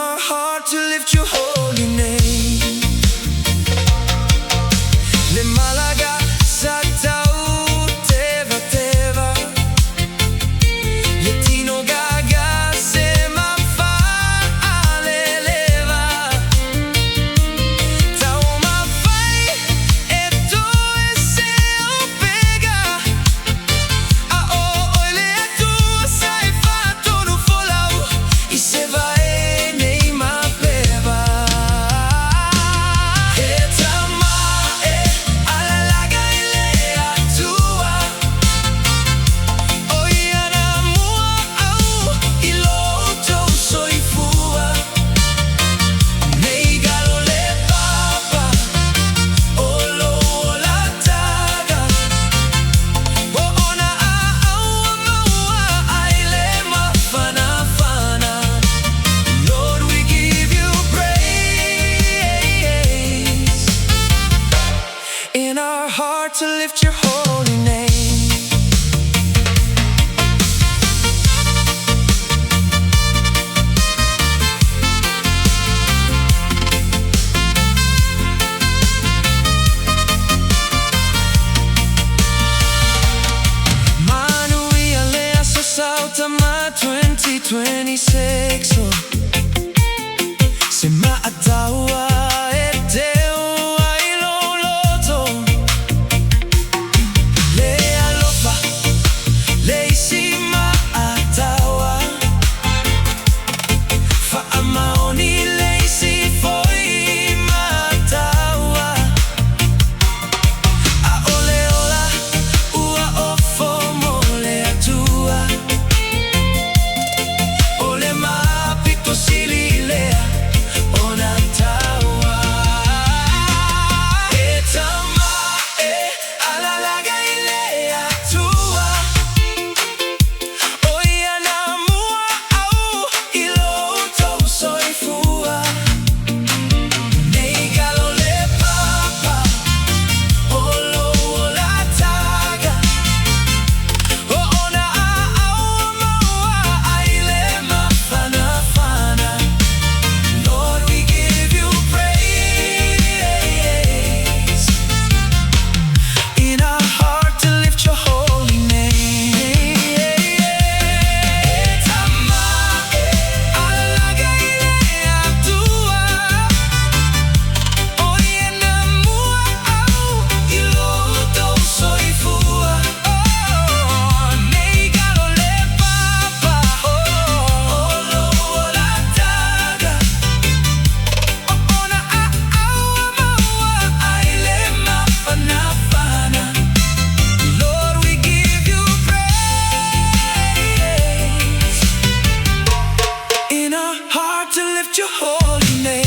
our heart to lift your holy name. Le malaga sa tau teva teva, le tino gaga se ma fa aleleva. Tau ma fai e tu e se o pega. A o oile e tu sai fatto no folau e se vai nei ma peva. E Tama e alla laga ile a tua. Oia na mua au I loto soi fua. Nei galo le papa o lo la taga. O ona a au maua ai le mafana fana. Lord, we give you praise in our heart to lift your holy name. Manuia lea so sau Tamā 2026 se maataua e teu ai lo loto. Le alofa le isi maataua faamaoni le isi foi maataua. A ole ola ua ofo mo le atua. Ole mapito sili lea ona taua. E Tama e ala laga ile atua. Oia na mua au I loto soi fua. Nei galo le papa o lo la taga. O ona a au maua ai le mafana fana. Lord, we give you praise in our heart to lift your holy name. Tama ala laga ile atua. Oia na mua au I loto soi fua. Nei galo le papa o lo la taga. O ona a au maua ai le mafana fana. Lord, we give you praise in our heart to lift your holy name.